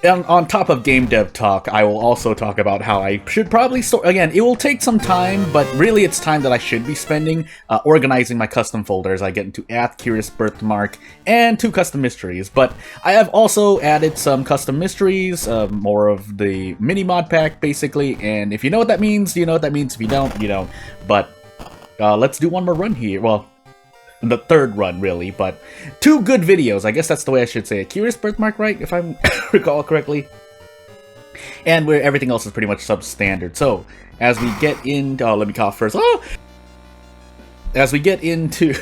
On top of game dev talk, I will also talk about how I should probably sort. Again, it will take some time, but really it's time that I should be spending organizing my custom folders. I get into Ath, Curious Birthmark, and 2 custom mysteries. But I have also added some custom mysteries, more of the mini mod pack, basically. And if you know what that means, you know what that means. If you don't, you don't. But let's do one more run here. Well, the 3rd run, really, but 2 good videos. I guess that's the way I should say it. Curious Birthmark, right? If I recall correctly. And where everything else is pretty much substandard. So, as we get into... Oh, let me cough first. Oh! As we get into...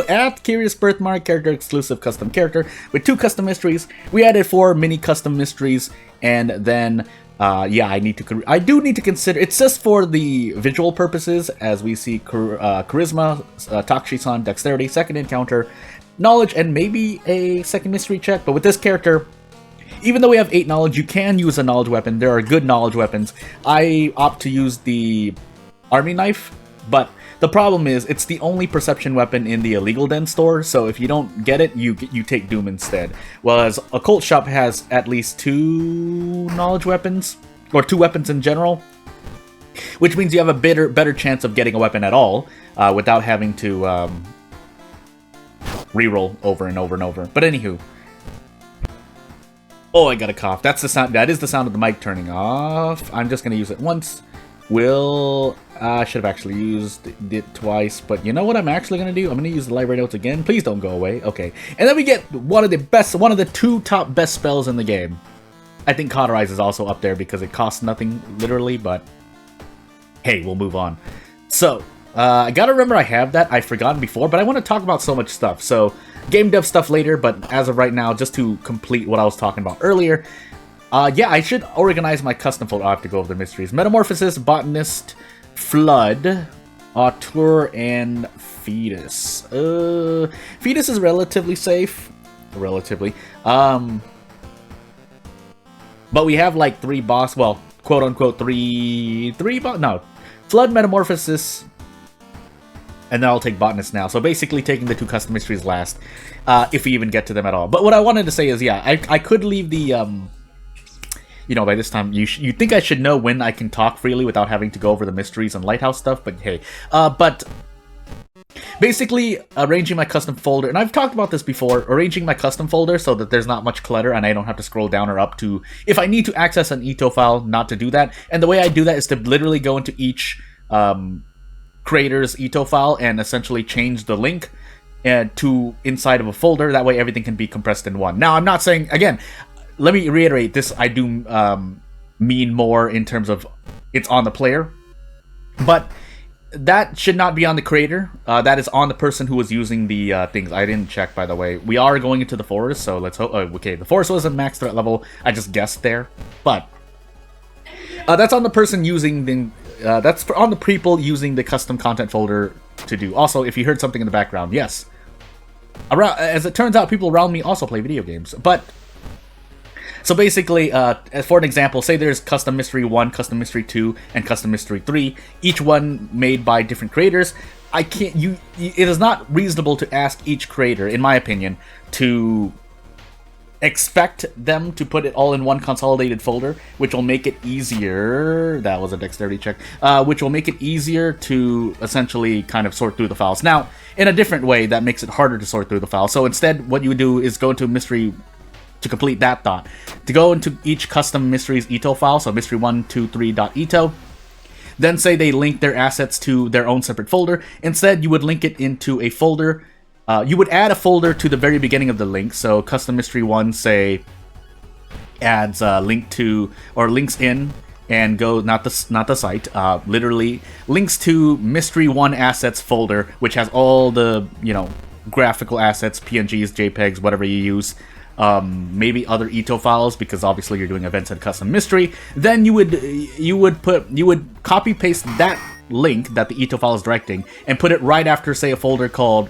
At Curious Birthmark, character exclusive custom character, with 2 custom mysteries. We added 4 mini custom mysteries, and then... yeah, I do need to consider, it's just for the visual purposes, as we see Charisma, Takshisan, Dexterity, second encounter, knowledge, and maybe a second mystery check. But with this character, even though we have 8 knowledge, you can use a knowledge weapon. There are good knowledge weapons. I opt to use the army knife, but the problem is it's the only perception weapon in the illegal den store, so if you don't get it, you take Doom instead. Whereas Occult Shop has at least 2 knowledge weapons, or 2 weapons in general, which means you have a better chance of getting a weapon at all without having to reroll over and over and over. But anywho, oh, I got a cough. That's the sound. That is the sound of the mic turning off. I'm just gonna use it once. I should have actually used it twice, but you know what I'm actually going to do? I'm going to use the library notes again. Please don't go away. Okay. And then we get one of the 2 top best spells in the game. I think Cauterize is also up there because it costs nothing, literally, but hey, we'll move on. So, I gotta remember I have that. I've forgotten before, but I want to talk about so much stuff. So, game dev stuff later, but as of right now, just to complete what I was talking about earlier, yeah, I should organize my custom folder. I have to go over the mysteries. Metamorphosis, Botanist, Flood, Auteur, and Fetus. Fetus is relatively safe. Relatively. But we have like 3 boss, well, quote-unquote 3 boss, no. Flood, Metamorphosis, and then I'll take Botanist now. So basically taking the 2 custom mysteries last, if we even get to them at all. But what I wanted to say is, yeah, I could leave the, you know, by this time, you think I should know when I can talk freely without having to go over the mysteries and lighthouse stuff, but hey. But basically, arranging my custom folder, and I've talked about this before, arranging my custom folder so that there's not much clutter and I don't have to scroll down or up to, if I need to access an ETO file, not to do that. And the way I do that is to literally go into each creator's ETO file and essentially change the link to inside of a folder. That way everything can be compressed in one. Now, I'm not saying, again, let me reiterate this, I do mean more in terms of it's on the player, but that should not be on the creator. That is on the person who was using the things. I didn't check, by the way. We are going into the forest, so let's hope... okay, the forest wasn't max threat level. I just guessed there, but that's on the person using the... that's on the people using the custom content folder to do. Also, if you heard something in the background, yes. As it turns out, people around me also play video games, but... So basically, for an example, say there's Custom Mystery 1, Custom Mystery 2, and Custom Mystery 3, each one made by different creators. It is not reasonable to ask each creator, in my opinion, to expect them to put it all in one consolidated folder, which will make it easier, that was a dexterity check, which will make it easier to essentially kind of sort through the files. Now, in a different way, that makes it harder to sort through the files. So instead, what you would do is go into Mystery... to complete that thought, to go into each custom mysteries ETO file, so mystery123.eto, then say they link their assets to their own separate folder. Instead, you would link it into a folder. You would add a folder to the very beginning of the link. So custom mystery 1, say, adds a link to, or links in, and go, not the site, literally links to mystery 1 assets folder, which has all the, you know, graphical assets, PNGs, JPEGs, whatever you use. Maybe other ETO files, because obviously you're doing events and custom mystery. Then you would copy paste that link that the ETO file is directing and put it right after, say, a folder called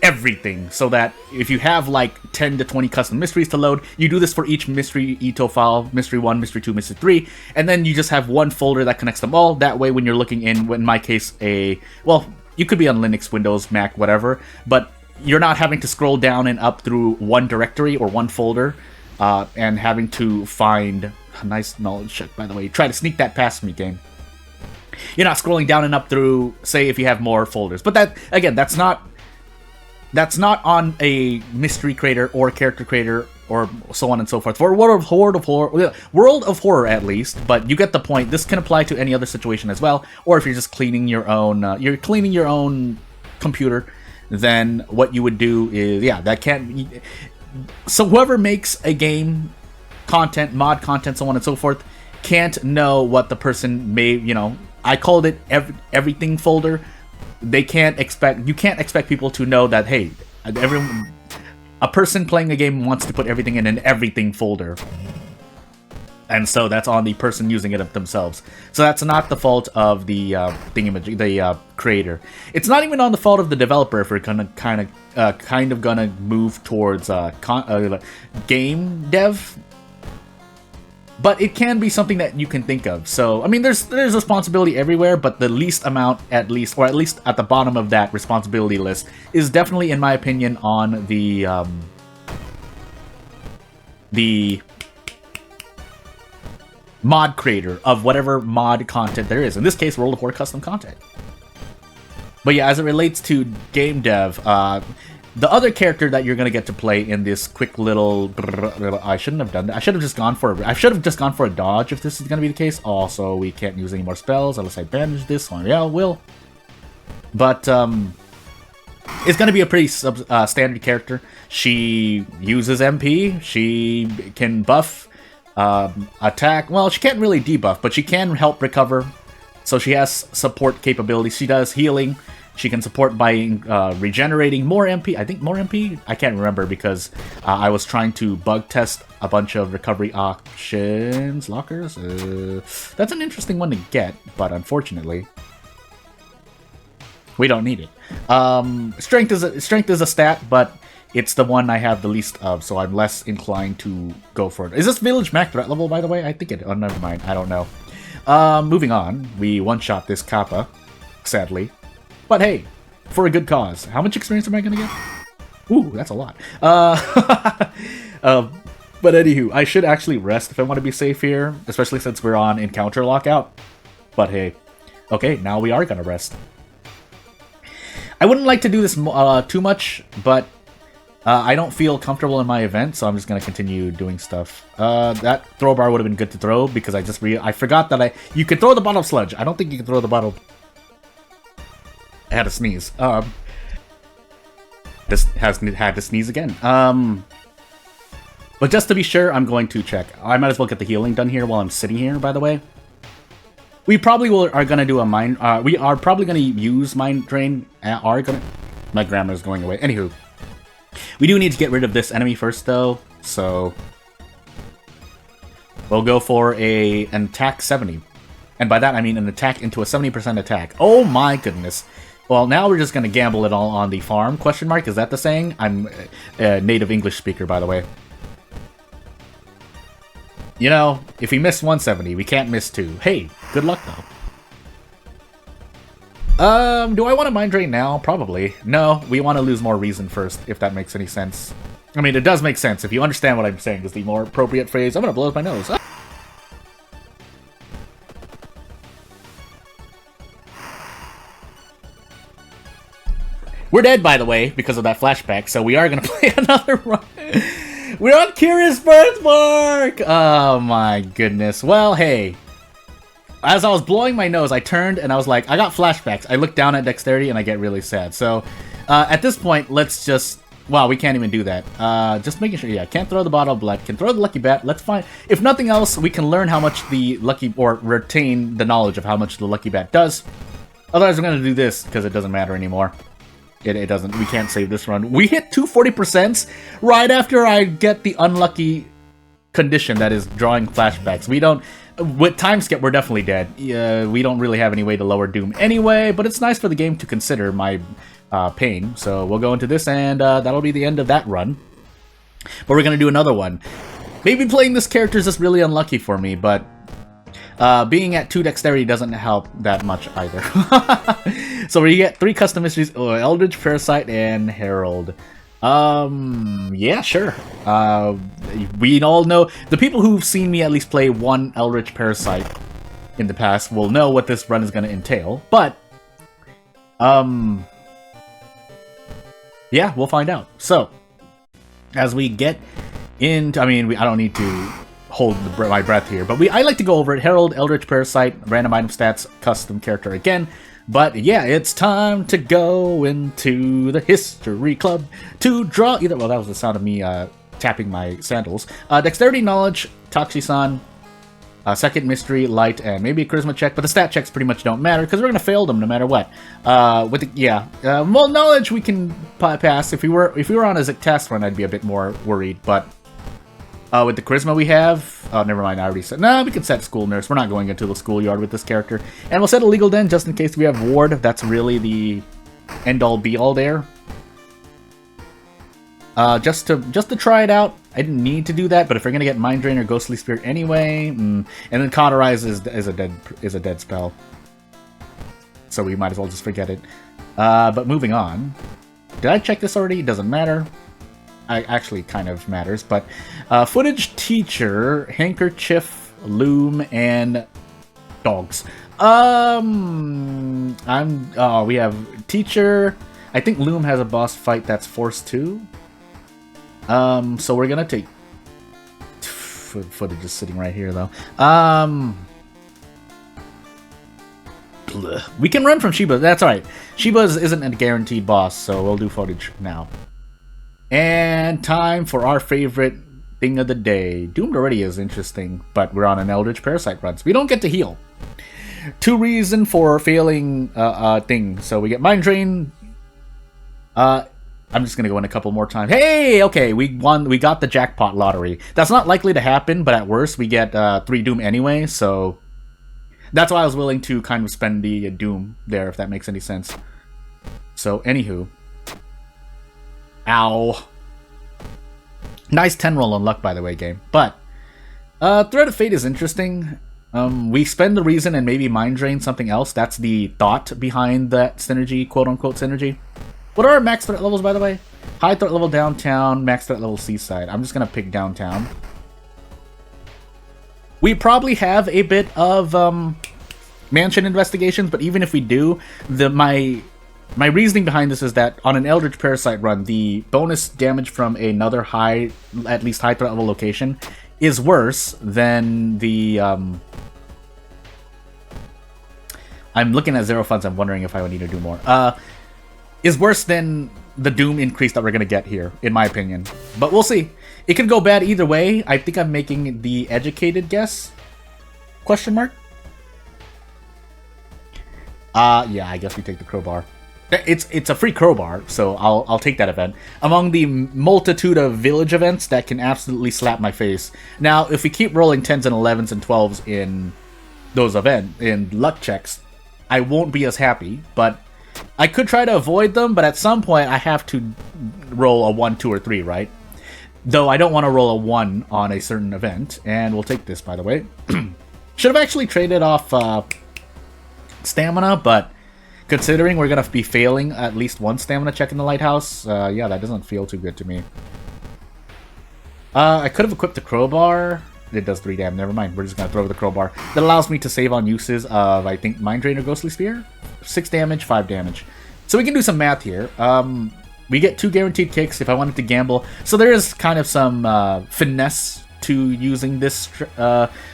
everything, so that if you have like 10 to 20 custom mysteries to load, you do this for each mystery ETO file, mystery 1, mystery 2, mystery 3, and then you just have one folder that connects them all. That way, when you're looking in my case, well, you could be on Linux, Windows, Mac, whatever, but you're not having to scroll down and up through one directory or one folder, and having to find a nice knowledge check, by the way. Try to sneak that past me, game. You're not scrolling down and up through, say, if you have more folders. But that, again, that's not on a mystery creator or character creator or so on and so forth. For World of Horror at least, but you get the point. This can apply to any other situation as well. Or if you're just cleaning your own, computer, then what you would do is, yeah, that can't. So whoever makes a game content, mod content, so on and so forth, can't know what the person may, I called it everything folder. You can't expect people to know that, hey, a person playing a game wants to put everything in an everything folder. And so that's on the person using it themselves. So that's not the fault of the creator. It's not even on the fault of the developer if we're gonna kind of gonna move towards game dev. But it can be something that you can think of. So, I mean, there's responsibility everywhere, but the least amount, at least at the bottom of that responsibility list, is definitely, in my opinion, on the mod creator of whatever mod content there is. In this case, World of War custom content. But yeah, as it relates to game dev, the other character that you're gonna get to play in this quick little, I shouldn't have done that. I should have just gone for a dodge if this is gonna be the case. Also, we can't use any more spells unless I bandage this one. Yeah, I will. But it's gonna be a pretty standard character. She uses MP. She can buff, attack. Well, she can't really debuff, but she can help recover. So she has support capabilities. She does healing. She can support by regenerating more MP. I think more MP? I can't remember because I was trying to bug test a bunch of recovery options. Lockers? That's an interesting one to get, but unfortunately, we don't need it. Strength is a stat, but it's the one I have the least of, so I'm less inclined to go for it. Is this village max threat level, by the way? I think it... Oh, never mind. I don't know. Moving on. We one-shot this Kappa, sadly. But hey, for a good cause. How much experience am I going to get? Ooh, that's a lot. But anywho, I should actually rest if I want to be safe here, especially since we're on encounter lockout. But hey, okay, now we are going to rest. I wouldn't like to do this too much, but I don't feel comfortable in my event, so I'm just going to continue doing stuff. That throw bar would have been good to throw because I forgot that you can throw the bottle of sludge. I don't think you can throw the bottle... I had to sneeze. This had to sneeze again. But just to be sure, I'm going to check. I might as well get the healing done here while I'm sitting here, by the way. We probably are going to do a mind... we are probably going to use Mind Drain. My grammar's going away. Anywho. We do need to get rid of this enemy first, though. So... we'll go for an attack 70. And by that, I mean an attack into a 70% attack. Oh my goodness. Well, now we're just going to gamble it all on the farm, question mark. Is that the saying? I'm a native English speaker, by the way. You know, if we miss 170, we can't miss 2. Hey, good luck, though. Do I want to mind drain now? Probably. No, we want to lose more reason first, if that makes any sense. I mean, it does make sense. If you understand what I'm saying is the more appropriate phrase. I'm going to blow up my nose. We're dead, by the way, because of that flashback, so we are going to play another run. We're on Curious Birthmark! Oh my goodness. Well, hey. As I was blowing my nose, I turned and I was like, I got flashbacks. I looked down at dexterity and I get really sad. So, at this point, let's just... Wow, we can't even do that. Just making sure, yeah, can't throw the bottle of blood, can throw the lucky bat, let's find... If nothing else, we can learn how much the lucky... Or retain the knowledge of how much the lucky bat does. Otherwise, I'm going to do this, because it doesn't matter anymore. It doesn't. We can't save this run. We hit 240% right after I get the unlucky condition that is drawing flashbacks. We don't... With time skip, we're definitely dead. We don't really have any way to lower Doom anyway, but it's nice for the game to consider my pain. So we'll go into this, and that'll be the end of that run. But we're going to do another one. Maybe playing this character is just really unlucky for me, but being at 2 dexterity doesn't help that much either. So we get 3 custom mysteries: Eldritch, Parasite, and Herald. Yeah, sure. We all know, the people who've seen me at least play one Eldritch Parasite in the past will know what this run is going to entail, but yeah, we'll find out. So, as we get into, I mean, I don't need to hold my breath here, but I like to go over it. Herald, Eldritch Parasite, random item stats, custom character again. But yeah, it's time to go into the history club to draw either. Well, that was the sound of me tapping my sandals. Dexterity, knowledge, Tachi-san. Second mystery, light, and maybe a charisma check, but the stat checks pretty much don't matter because we're gonna fail them no matter what. With the well, knowledge we can pass. If we were on a test run, I'd be a bit more worried. But with the charisma we have, oh, never mind. I already said we can set school nurse. We're not going into the schoolyard with this character, and we'll set a legal den just in case we have ward. That's really the end all be all there. Just to try it out. I didn't need to do that, but if we're gonna get Mind Drain or Ghostly Spirit anyway, and then Cauterize is a dead spell, so we might as well just forget it. But moving on, did I check this already? It doesn't matter. Actually kind of matters, but footage, teacher, handkerchief, loom, and dogs. We have teacher. I think loom has a boss fight that's Force 2. So we're gonna take footage is sitting right here though. We can run from Shiba. That's alright. Shiba isn't a guaranteed boss, so we'll do footage now. And time for our favorite thing of the day. Doomed already is interesting, but we're on an Eldritch Parasite run, so we don't get to heal. 2 reason for failing thing. So we get Mind Drain. I'm just gonna go in a couple more times. Hey, okay, we won. We got the jackpot lottery. That's not likely to happen, but at worst, we get 3 Doom anyway. So that's why I was willing to kind of spend the Doom there, if that makes any sense. So, anywho, ow, nice 10 roll on luck, by the way, game. But Thread of Fate is interesting. We spend the reason and maybe Mind Drain something else. That's the thought behind that synergy, quote-unquote synergy. What are our max threat levels, by the way? High threat level downtown, max threat level seaside. I'm just going to pick downtown. We probably have a bit of mansion investigations, but even if we do, my reasoning behind this is that on an Eldritch Parasite run, the bonus damage from another at least high threat level location is worse than the... I'm looking at zero funds, I'm wondering if I would need to do more. Is worse than the Doom increase that we're going to get here, in my opinion. But we'll see. It could go bad either way. I think I'm making the educated guess. Question mark? Yeah, I guess we take the crowbar. It's a free crowbar, so I'll take that event. Among the multitude of village events that can absolutely slap my face. Now, if we keep rolling 10s and 11s and 12s in those in luck checks, I won't be as happy, but I could try to avoid them, but at some point I have to roll a 1, 2, or 3, right? Though I don't want to roll a 1 on a certain event, and we'll take this, by the way. Should have actually traded off stamina, but considering we're going to be failing at least 1 stamina check in the lighthouse, yeah, that doesn't feel too good to me. I could have equipped the crowbar. It does 3 damage, never mind. We're just going to throw the crowbar. That allows me to save on uses of, I think, Mind Drain or Ghostly Spear. 6 damage, 5 damage. So we can do some math here. We get 2 guaranteed kicks if I wanted to gamble. So there is kind of some finesse to using this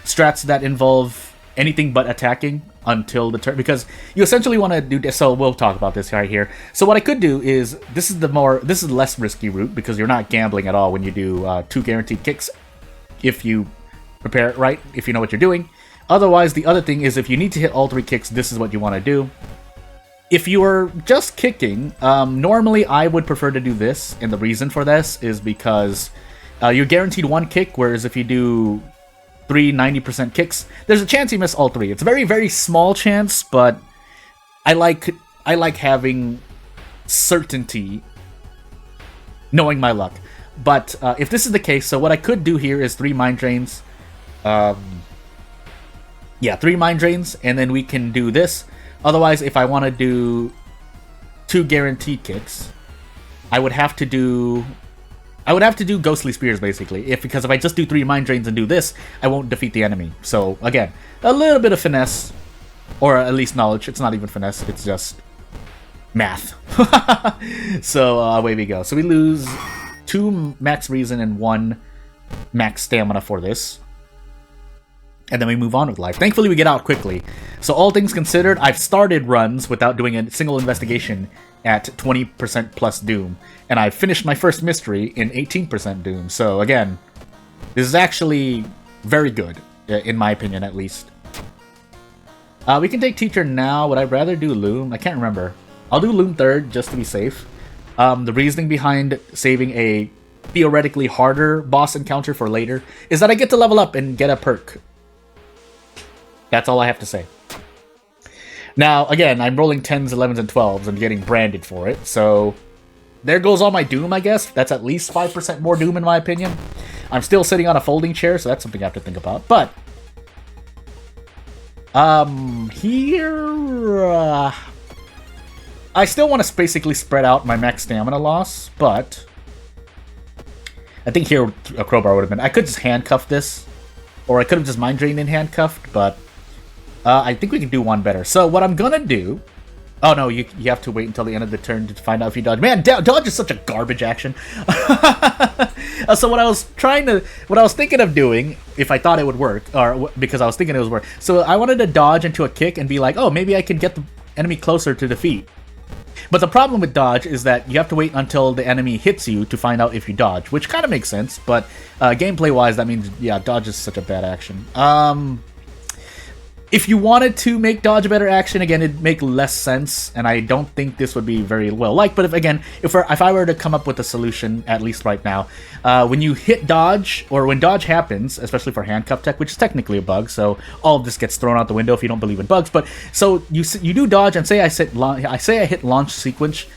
strats that involve anything but attacking until the turn, because you essentially want to do this. So we'll talk about this right here. So what I could do is, this is the less risky route because you're not gambling at all when you do 2 guaranteed kicks if you prepare it right, if you know what you're doing. Otherwise, the other thing is if you need to hit all 3 kicks, this is what you want to do. If you are just kicking, normally I would prefer to do this, and the reason for this is because you're guaranteed 1 kick, whereas if you do 3 90% kicks, there's a chance you miss all 3. It's a very, very small chance, but I like having certainty, knowing my luck. But if this is the case, so what I could do here is 3 Mind Drains. Yeah, 3 Mind Drains, and then we can do this. Otherwise, if I want to do 2 guaranteed kicks, I would have to do Ghostly Spears, basically. Because if I just do 3 Mind Drains and do this, I won't defeat the enemy. So, again, a little bit of finesse, or at least knowledge. It's not even finesse, it's just math. So, away we go. So we lose 2 max reason and 1 max stamina for this. And then we move on with life. Thankfully, we get out quickly. So all things considered, I've started runs without doing a single investigation at 20% plus Doom. And I've finished my first mystery in 18% Doom. So again, this is actually very good, in my opinion at least. We can take Teacher now. Would I rather do Loom? I can't remember. I'll do Loom third, just to be safe. The reasoning behind saving a theoretically harder boss encounter for later is that I get to level up and get a perk. That's all I have to say. Now, again, I'm rolling 10s, 11s, and 12s and getting branded for it, so there goes all my Doom, I guess. That's at least 5% more Doom, in my opinion. I'm still sitting on a folding chair, so that's something I have to think about. But, here... I still want to basically spread out my max stamina loss, but I think here a crowbar would have been... I could just handcuff this, or I could have just Mind Drained and handcuffed, but I think we can do one better. So what I'm gonna do... Oh no, you have to wait until the end of the turn to find out if you dodge. Man, dodge is such a garbage action. So what I was thinking of doing, if I thought it would work, or because I was thinking it would work, so I wanted to dodge into a kick and be like, oh, maybe I can get the enemy closer to defeat. But the problem with dodge is that you have to wait until the enemy hits you to find out if you dodge, which kind of makes sense, but gameplay-wise, that means, yeah, dodge is such a bad action. If you wanted to make dodge a better action, again, it'd make less sense, and I don't think this would be very well liked. But if I were to come up with a solution, at least right now, when you hit dodge, or when dodge happens, especially for handcuff tech, which is technically a bug, so all of this gets thrown out the window if you don't believe in bugs. But so you do dodge, and say I hit launch sequence,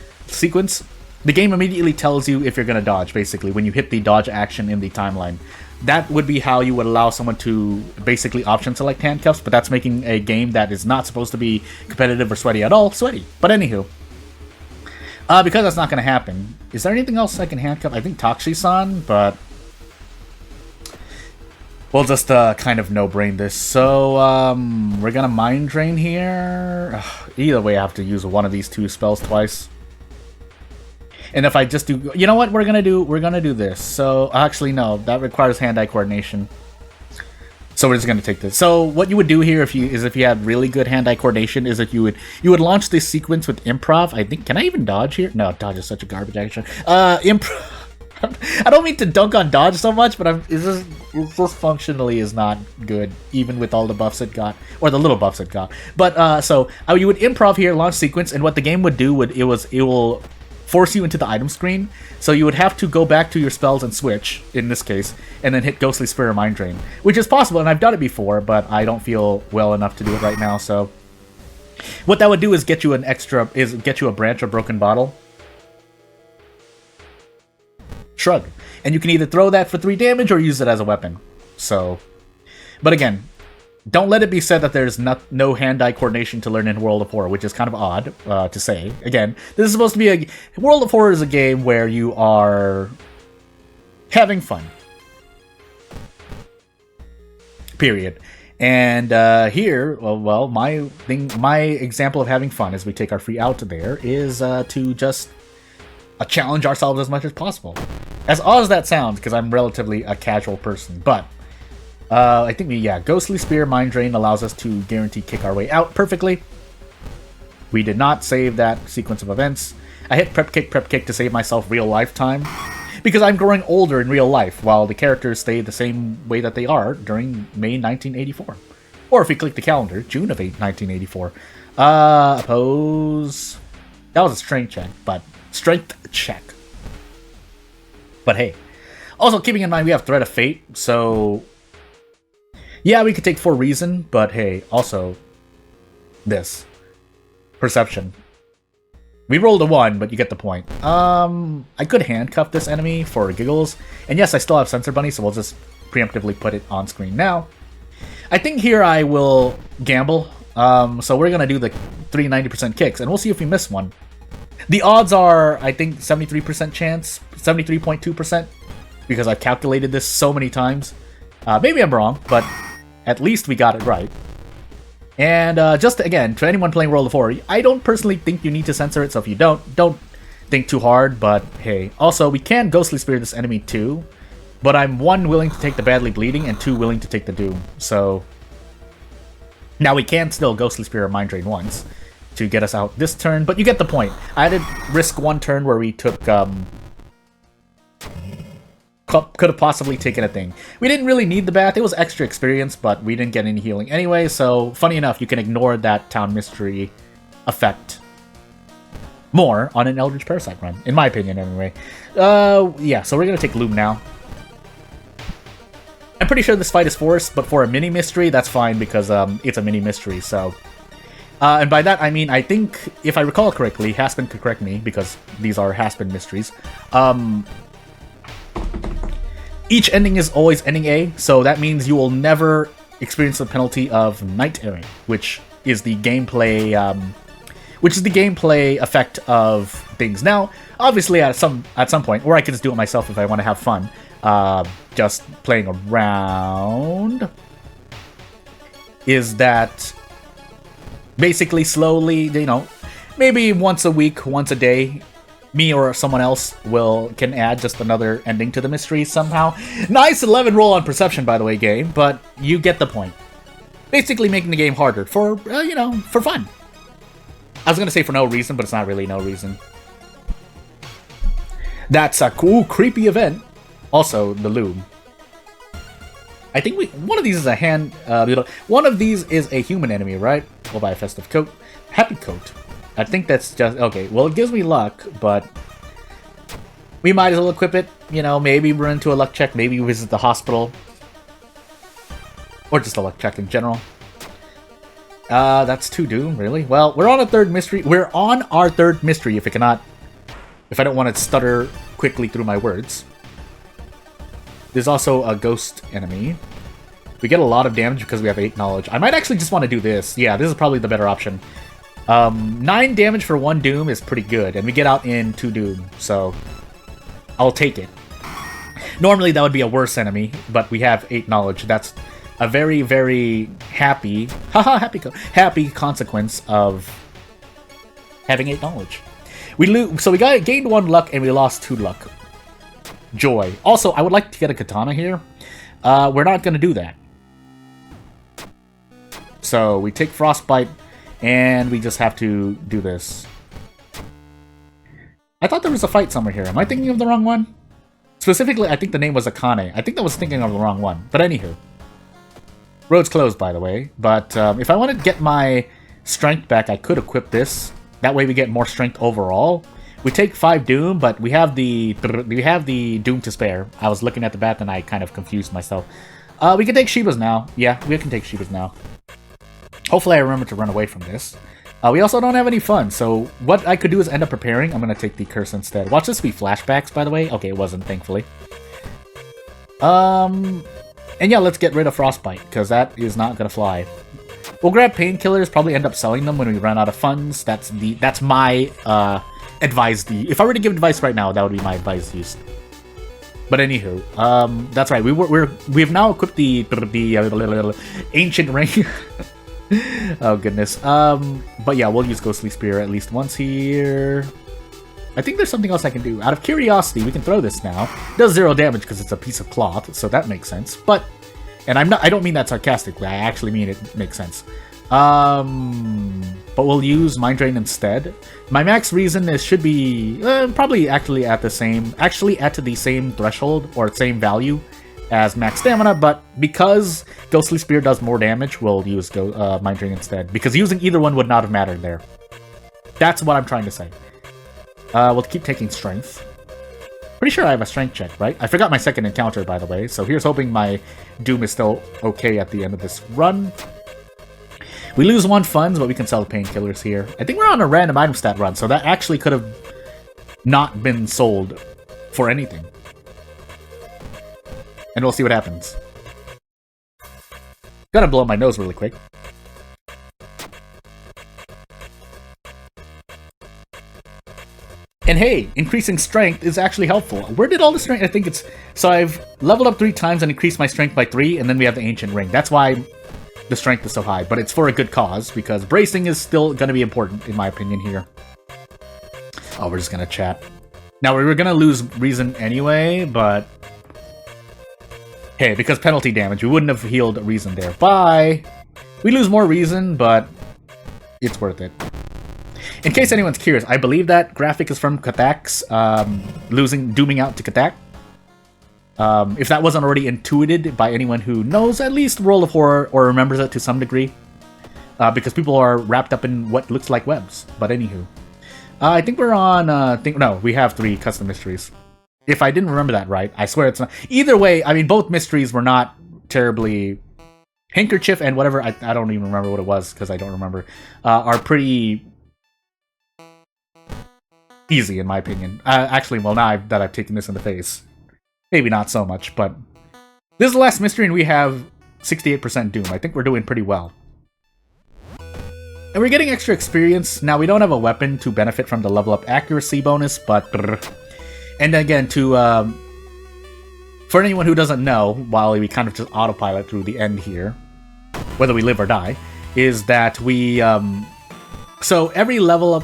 the game immediately tells you if you're gonna dodge. Basically, when you hit the dodge action in the timeline. That would be how you would allow someone to basically option select handcuffs, but that's making a game that is not supposed to be competitive or sweaty at all sweaty. But anywho, because that's not going to happen, is there anything else I can handcuff? I think Takshi-san, but we'll just kind of no-brain this. So we're going to Mind Drain here. Either way, I have to use one of these 2 spells twice. And if I just do... You know what we're gonna do? We're gonna do this. So, actually, no. That requires hand-eye coordination. So we're just gonna take this. So, what you would do here if you had really good hand-eye coordination is that you would launch this sequence with improv. I think... Can I even dodge here? No, dodge is such a garbage action. Improv... I don't mean to dunk on dodge so much, but it's just functionally is not good, even with all the buffs it got. Or the little buffs it got. But, so, you would improv here, launch sequence, and what the game would do it will force you into the item screen, so you would have to go back to your spells and switch, in this case, and then hit Ghostly Spear or Mind Drain, which is possible, and I've done it before, but I don't feel well enough to do it right now, so... What that would do is get you a branch or broken bottle. Shrug. And you can either throw that for 3 damage or use it as a weapon, so... But again, don't let it be said that there's no hand-eye coordination to learn in World of Horror, which is kind of odd to say. Again, this is supposed to be World of Horror is a game where you are having fun. Period. And here, well, my example of having fun as we take our free out there is to just challenge ourselves as much as possible. As odd as that sounds, because I'm relatively a casual person, but... I think Ghostly Spear, Mind Drain allows us to guarantee kick our way out perfectly. We did not save that sequence of events. I hit prep kick to save myself real life time, because I'm growing older in real life, while the characters stay the same way that they are during May 1984. Or if we click the calendar, June of 1984. Oppose... That was a strength check. But hey. Also, keeping in mind, we have Threat of Fate, so... Yeah, we could take 4 reason, but hey, also, this. Perception. We rolled a 1, but you get the point. I could handcuff this enemy for giggles, and yes, I still have Sensor Bunny, so we'll just preemptively put it on screen now. I think here I will gamble, so we're gonna do the 3 90% kicks, and we'll see if we miss one. The odds are, I think, 73% chance, 73.2%, because I've calculated this so many times. Maybe I'm wrong, but at least we got it right. And just again, to anyone playing World of War, I don't personally think you need to censor it, so if you don't think too hard, but hey. Also, we can Ghostly Spear this enemy too, but I'm 1, willing to take the Badly Bleeding, and 2, willing to take the Doom, so... Now we can still Ghostly Spear or Mind Drain once to get us out this turn, but you get the point. I had to risk 1 turn where we took, could have possibly taken a thing. We didn't really need the bath, it was extra experience, but we didn't get any healing anyway, so funny enough, you can ignore that Town Mystery effect more on an Eldritch Parasite run, in my opinion anyway. Yeah, so we're gonna take Loom now. I'm pretty sure this fight is forced, but for a mini mystery, that's fine because it's a mini mystery, so... and by that, I mean, I think, if I recall correctly, Haspin could correct me, because these are Haspin mysteries, each ending is always ending A, so that means you will never experience the penalty of Night Airing, which is the gameplay, effect of things. Now, obviously, at some point, or I can just do it myself if I want to have fun, just playing around, is that basically slowly, you know, maybe once a week, once a day, me or someone else can add just another ending to the mystery somehow. Nice 11 roll on perception, by the way, game, but you get the point. Basically making the game harder for, you know, for fun. I was gonna say for no reason, but it's not really no reason. That's a cool, creepy event. Also, the Loom. I think one of these is a one of these is a human enemy, right? We'll buy a festive coat. Happy coat. I think that's just, okay, well it gives me luck, but we might as well equip it. You know, maybe we're into a luck check, maybe we visit the hospital. Or just a luck check in general. That's 2 Doom, really? Well, we're on a 3rd mystery. We're on our 3rd mystery, if I don't want to stutter quickly through my words. There's also a ghost enemy. We get a lot of damage because we have 8 knowledge. I might actually just want to do this. Yeah, this is probably the better option. 9 damage for 1 Doom is pretty good, and we get out in 2 Doom, so I'll take it. Normally that would be a worse enemy, but we have 8 knowledge. That's a very, very happy consequence of having 8 knowledge. So we gained 1 luck and we lost 2 luck. Joy. Also, I would like to get a katana here. We're not going to do that. So we take Frostbite, and we just have to do this. I thought there was a fight somewhere here. Am I thinking of the wrong one? Specifically, I think the name was Akane. I think I was thinking of the wrong one. But anywho. Road's closed, by the way. But if I wanted to get my strength back, I could equip this. That way we get more strength overall. We take 5 Doom, but we have the Doom to spare. I was looking at the bat and I kind of confused myself. We can take Shiba's now. Yeah, we can take Shiba's now. Hopefully I remember to run away from this. We also don't have any fun, so what I could do is end up preparing. I'm going to take the curse instead. Watch this be flashbacks, by the way. Okay, it wasn't, thankfully. And yeah, let's get rid of Frostbite, because that is not going to fly. We'll grab painkillers, probably end up selling them when we run out of funds. That's my advised. If I were to give advice right now, that would be my advised use. But anywho, that's right. We've now equipped the ancient ring. Oh goodness. But yeah, we'll use Ghostly Spear at least once here. I think there's something else I can do. Out of curiosity, we can throw this now. It does 0 damage because it's a piece of cloth, so that makes sense. But, and I don't mean that sarcastically. I actually mean it makes sense. But we'll use Mind Drain instead. My max reason should be probably actually at the same threshold or same value as max stamina, but because Ghostly Spear does more damage, we'll use Mind Drain instead. Because using either one would not have mattered there. That's what I'm trying to say. We'll keep taking strength. Pretty sure I have a strength check, right? I forgot my second encounter, by the way, so here's hoping my Doom is still okay at the end of this run. We lose 1 funds, but we can sell the painkillers here. I think we're on a random item stat run, so that actually could have not been sold for anything. And we'll see what happens. Gotta blow my nose really quick. And hey, increasing strength is actually helpful. Where did all the strength? I think it's... So I've leveled up 3 times and increased my strength by 3, and then we have the Ancient Ring. That's why the strength is so high, but it's for a good cause, because bracing is still going to be important, in my opinion, here. Oh, we're just going to chat. Now, we were going to lose reason anyway, but... Hey, because penalty damage, we wouldn't have healed reason there. Bye! We lose more reason, but it's worth it. In case anyone's curious, I believe that graphic is from Katak's dooming out to Katak. If that wasn't already intuited by anyone who knows at least World of Horror or remembers it to some degree. Because people are wrapped up in what looks like webs. But anywho. I think we're on... no, we have 3 custom mysteries. If I didn't remember that right, I swear it's not... Either way, I mean, both mysteries were not terribly... Handkerchief and whatever, I don't even remember what it was, because I don't remember, are pretty... easy, in my opinion. Actually, well, now that I've taken this in the face. Maybe not so much, but... This is the last mystery, and we have 68% Doom. I think we're doing pretty well. And we're getting extra experience. Now, we don't have a weapon to benefit from the level up accuracy bonus, but... And again, to... For anyone who doesn't know, while we kind of just autopilot through the end here, whether we live or die, is that we... So, every level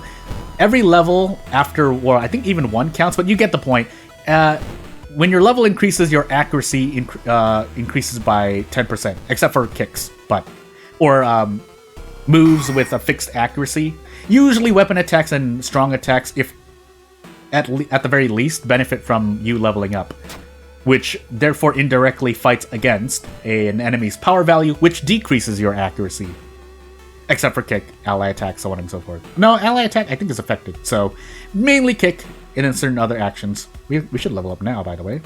after war, I think even 1 counts, but you get the point. When your level increases, your accuracy increases by 10%, except for kicks, or moves with a fixed accuracy. Usually weapon attacks and strong attacks, if at the very least, benefit from you leveling up, which therefore indirectly fights against an enemy's power value, which decreases your accuracy. Except for kick, ally attack, so on and so forth. No, ally attack I think is affected, so mainly kick and then certain other actions. We should level up now, by the way.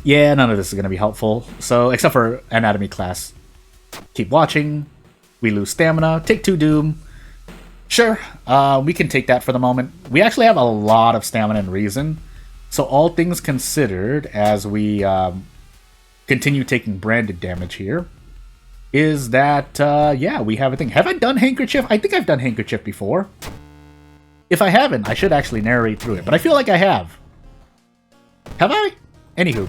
Yeah, none of this is going to be helpful, so except for anatomy class. Keep watching. We lose stamina. Take 2 Doom. Sure, we can take that for the moment. We actually have a lot of stamina and reason, so all things considered, as we continue taking branded damage here, is that, yeah, we have a thing. Have I done Handkerchief? I think I've done Handkerchief before. If I haven't, I should actually narrate through it, but I feel like I have. Have I? Anywho.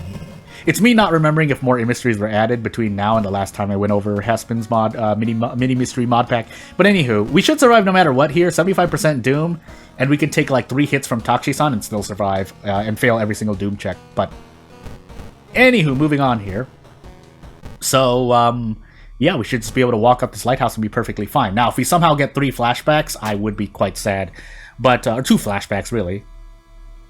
It's me not remembering if more mysteries were added between now and the last time I went over Haspin's mini mystery mod pack. But anywho, we should survive no matter what here. 75% Doom, and we can take like 3 hits from Takshisan and still survive, and fail every single Doom check. But anywho, moving on here. So, yeah, we should just be able to walk up this lighthouse and be perfectly fine. Now, if we somehow get 3 flashbacks, I would be quite sad. But, or 2 flashbacks, really.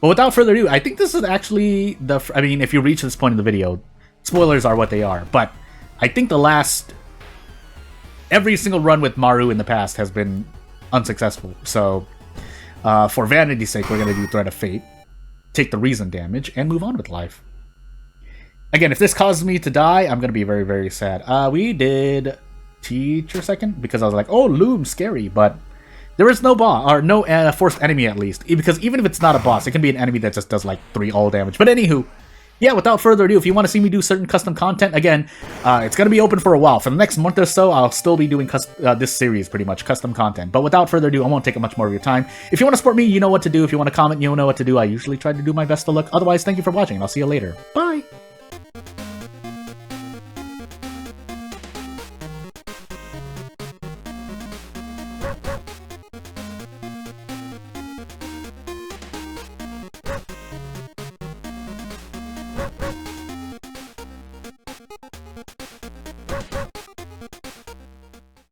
But without further ado, I think this is actually the... I mean, if you reach this point in the video, spoilers are what they are. But I think the last... Every single run with Maru in the past has been unsuccessful. So, for vanity's sake, we're going to do Threat of Fate, take the reason damage, and move on with life. Again, if this causes me to die, I'm going to be very, very sad. We did Teacher second, because I was like, oh, Loom, scary, but... There is no boss, or no forced enemy at least, because even if it's not a boss, it can be an enemy that just does like 3 all damage. But anywho, yeah, without further ado, if you want to see me do certain custom content, again, it's going to be open for a while. For the next month or so, I'll still be doing this series, pretty much, custom content. But without further ado, I won't take up much more of your time. If you want to support me, you know what to do. If you want to comment, you know what to do. I usually try to do my best to look. Otherwise, thank you for watching, and I'll see you later. Bye!